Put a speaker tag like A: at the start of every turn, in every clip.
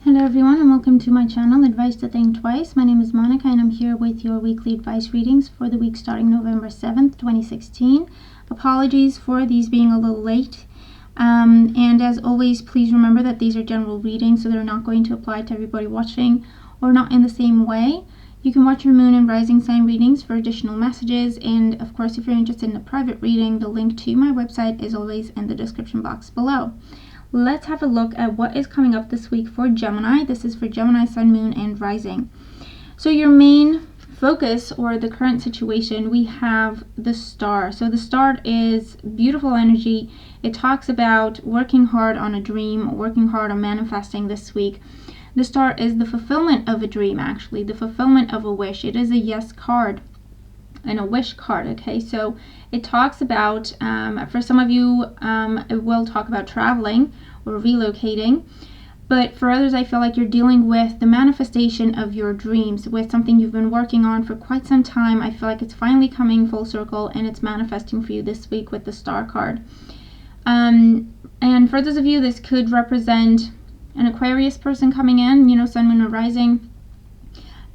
A: Hello everyone and welcome to my channel, Advice to Think Twice. My name is Monica and I'm here with your weekly advice readings for the week starting November 7th, 2016. Apologies for these being a little late. And as always, please remember that these are general readings, so they're not going to apply to everybody watching or not in the same way. You can watch your moon and rising sign readings for additional messages, and of course if you're interested in a private reading, the link to my website is always in the description box below. Let's have a look at what is coming up this week for Gemini. This is for Gemini, Sun, Moon, and Rising. So your main focus or the current situation, we have the star. So the star is beautiful energy. It talks about working hard on a dream, working hard on manifesting this week. The star is the fulfillment of a dream, actually, the fulfillment of a wish. It is a yes card and a wish card. Okay, so it talks about for some of you it will talk about traveling or relocating, but for others I feel like you're dealing with the manifestation of your dreams, with something you've been working on for quite some time. I feel like it's finally coming full circle and it's manifesting for you this week with the star card. And for those of you, this could represent an Aquarius person coming in, you know, Sun, Moon, or Rising.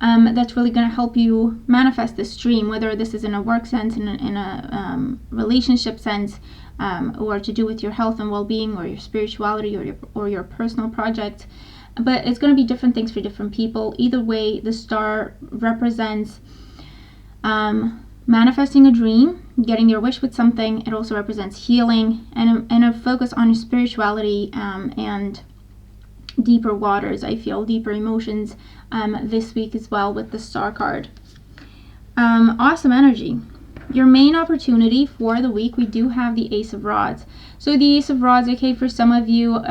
A: That's really going to help you manifest this dream, whether this is in a work sense, in a relationship sense, or to do with your health and well-being, or your spirituality, or your personal project. But it's going to be different things for different people. Either way, the star represents manifesting a dream, getting your wish with something. It also represents healing and a focus on your spirituality and deeper waters, I feel, deeper emotions this week as well with the star card. Awesome energy. Your main opportunity for the week, we do have the Ace of Rods. So the Ace of Rods, okay, for some of you,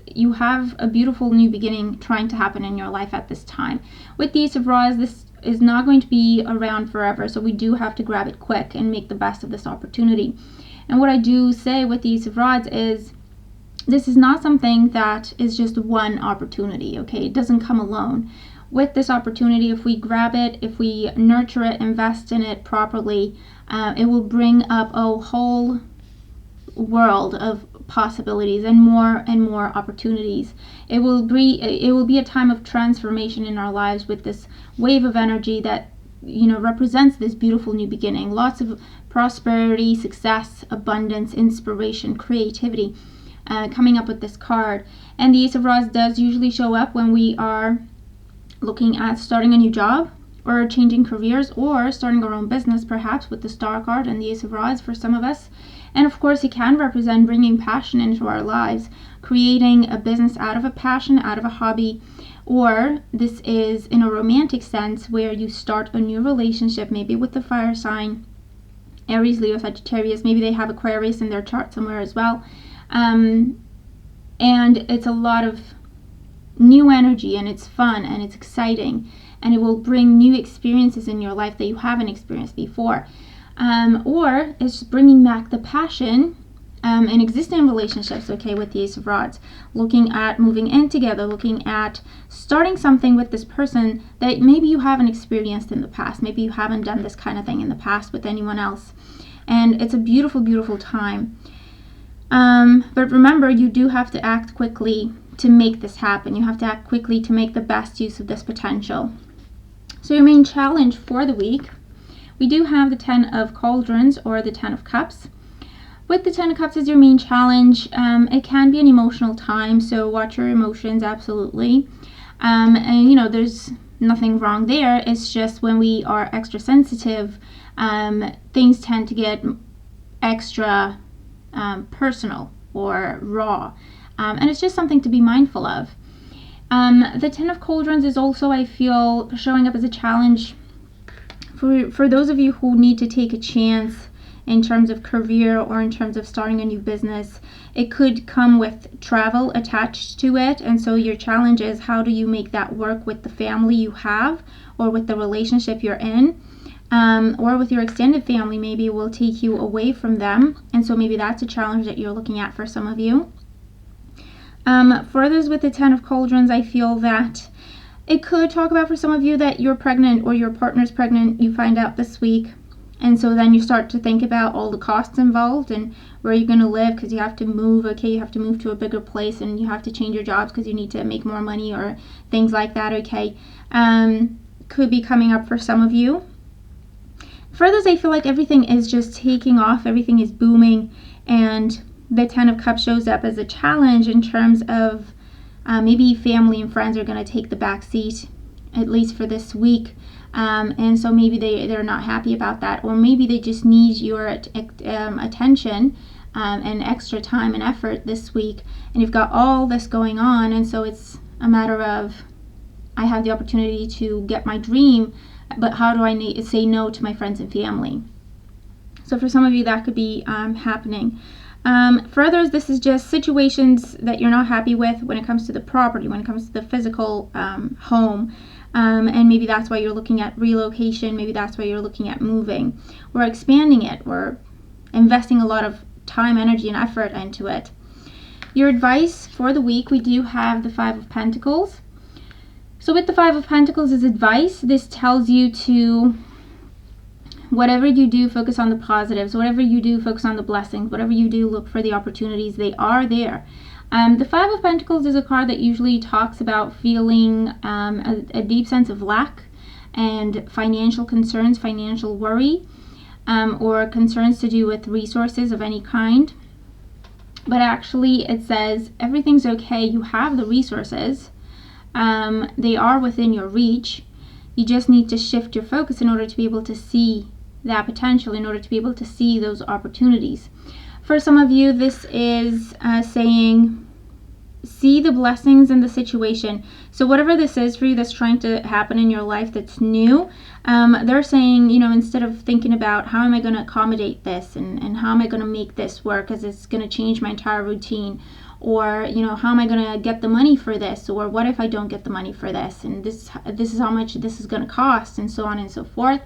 A: you have a beautiful new beginning trying to happen in your life at this time. With the Ace of Rods, this is not going to be around forever, so we do have to grab it quick and make the best of this opportunity. And what I do say with the Ace of Rods is, this is not something that is just one opportunity, okay? It doesn't come alone. With this opportunity, if we grab it, if we nurture it, invest in it properly, it will bring up a whole world of possibilities and more opportunities. It will be a time of transformation in our lives with this wave of energy that, you know, represents this beautiful new beginning. Lots of prosperity, success, abundance, inspiration, creativity. Coming up with this card. And the Ace of Rods does usually show up when we are looking at starting a new job or changing careers or starting our own business, perhaps, with the star card and the Ace of Rods for some of us. And of course, it can represent bringing passion into our lives, creating a business out of a passion, out of a hobby. Or this is in a romantic sense where you start a new relationship, maybe with the fire sign, Aries, Leo, Sagittarius. Maybe they have Aquarius in their chart somewhere as well. And it's a lot of new energy, and it's fun, and it's exciting, and it will bring new experiences in your life that you haven't experienced before. Or it's bringing back the passion in existing relationships, okay, with the Ace of Rods. Looking at moving in together, looking at starting something with this person that maybe you haven't experienced in the past. Maybe you haven't done this kind of thing in the past with anyone else. And it's a beautiful, beautiful time. But remember, you do have to act quickly to make this happen. You have to act quickly to make the best use of this potential. So your main challenge for the week, we do have the 10 of Cauldrons or the 10 of Cups. With the 10 of Cups as your main challenge, it can be an emotional time, so watch your emotions, absolutely. And you know, there's nothing wrong there. It's just when we are extra sensitive, things tend to get extra personal or raw, and it's just something to be mindful of. The 10 of Cauldrons is also, I feel, showing up as a challenge for those of you who need to take a chance in terms of career or in terms of starting a new business. It could come with travel attached to it, and so your challenge is, how do you make that work with the family you have or with the relationship you're in? Or with your extended family, maybe it will take you away from them, and so maybe that's a challenge that you're looking at for some of you. For others with the 10 of Cauldrons, I feel that it could talk about for some of you that you're pregnant or your partner's pregnant. You find out this week, And so then you start to think about all the costs involved and where you're going to live, because you have to move. Okay, you have to move to a bigger place, and you have to change your jobs because you need to make more money or things like that. Okay, could be coming up for some of you. For others, I feel like everything is just taking off. Everything is booming, and the Ten of Cups shows up as a challenge in terms of maybe family and friends are going to take the back seat, at least for this week. And so maybe they're not happy about that, or maybe they just need your attention and extra time and effort this week, and you've got all this going on, and so it's a matter of, I have the opportunity to get my dream, but how do I say no to my friends and family? So for some of you, that could be happening. For others, this is just situations that you're not happy with when it comes to the property, when it comes to the physical home. And maybe that's why you're looking at relocation. Maybe that's why you're looking at moving or expanding it or investing a lot of time, energy, and effort into it. Your advice for the week, we do have the Five of Pentacles. So with the Five of Pentacles as advice, this tells you to, whatever you do, focus on the positives. Whatever you do, focus on the blessings. Whatever you do, look for the opportunities. They are there. The Five of Pentacles is a card that usually talks about feeling a deep sense of lack and financial concerns, financial worry, or concerns to do with resources of any kind. But actually it says everything's okay. You have the resources. They are within your reach. You just need to shift your focus in order to be able to see that potential, in order to be able to see those opportunities. For some of you, this is saying, see the blessings in the situation. So whatever this is for you that's trying to happen in your life that's new, they're saying, instead of thinking about how am I going to accommodate this and how am I going to make this work because it's going to change my entire routine, or how am I going to get the money for this, or what if I don't get the money for this, and this is how much this is going to cost, and so on and so forth.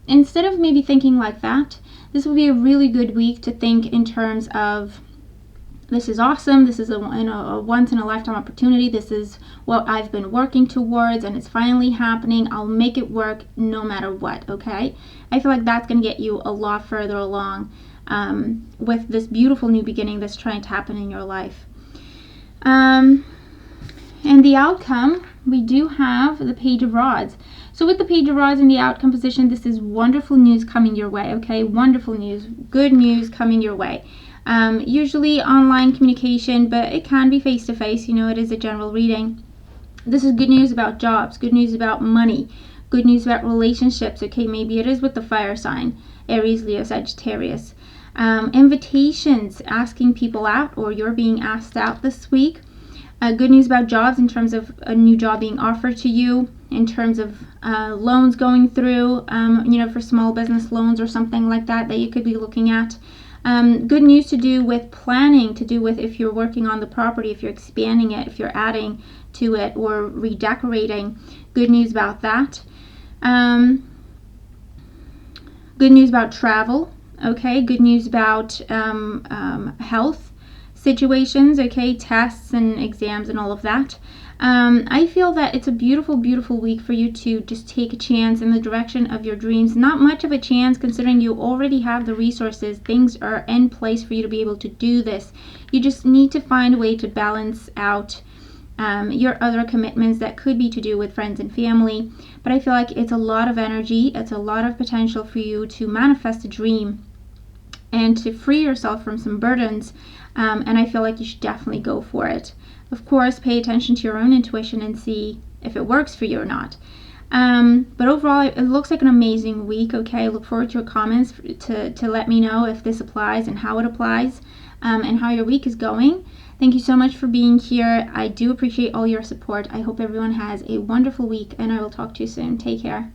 A: Instead of maybe thinking like that, this would be a really good week to think in terms of, this is awesome, this is a once in a lifetime opportunity, this is what I've been working towards and it's finally happening, I'll make it work no matter what. Okay, I feel like that's going to get you a lot further along with this beautiful new beginning that's trying to happen in your life. And the outcome, we do have the Page of Rods. So with the Page of Rods in the outcome position, this is wonderful news coming your way. Okay, wonderful news, good news coming your way. Usually online communication, but it can be face-to-face. It is a general reading. This is good news about jobs, good news about money, good news about relationships. Okay, maybe it is with the fire sign, Aries, Leo, Sagittarius. Invitations, asking people out, or you're being asked out this week. Good news about jobs in terms of a new job being offered to you, in terms of loans going through, for small business loans or something like that you could be looking at. Good news to do with planning, to do with if you're working on the property, if you're expanding it, if you're adding to it or redecorating. Good news about that. Good news about travel. Okay, good news about health situations. Okay, tests and exams and all of that. I feel that it's a beautiful, beautiful week for you to just take a chance in the direction of your dreams. Not much of a chance considering you already have the resources. Things are in place for you to be able to do this. You just need to find a way to balance out your other commitments that could be to do with friends and family. But I feel like it's a lot of energy. It's a lot of potential for you to manifest a dream and to free yourself from some burdens. And I feel like you should definitely go for it. Of course, pay attention to your own intuition and see if it works for you or not. But overall, it looks like an amazing week. Okay, I look forward to your comments to let me know if this applies and how it applies, and how your week is going. Thank you so much for being here. I do appreciate all your support. I hope everyone has a wonderful week, and I will talk to you soon. Take care.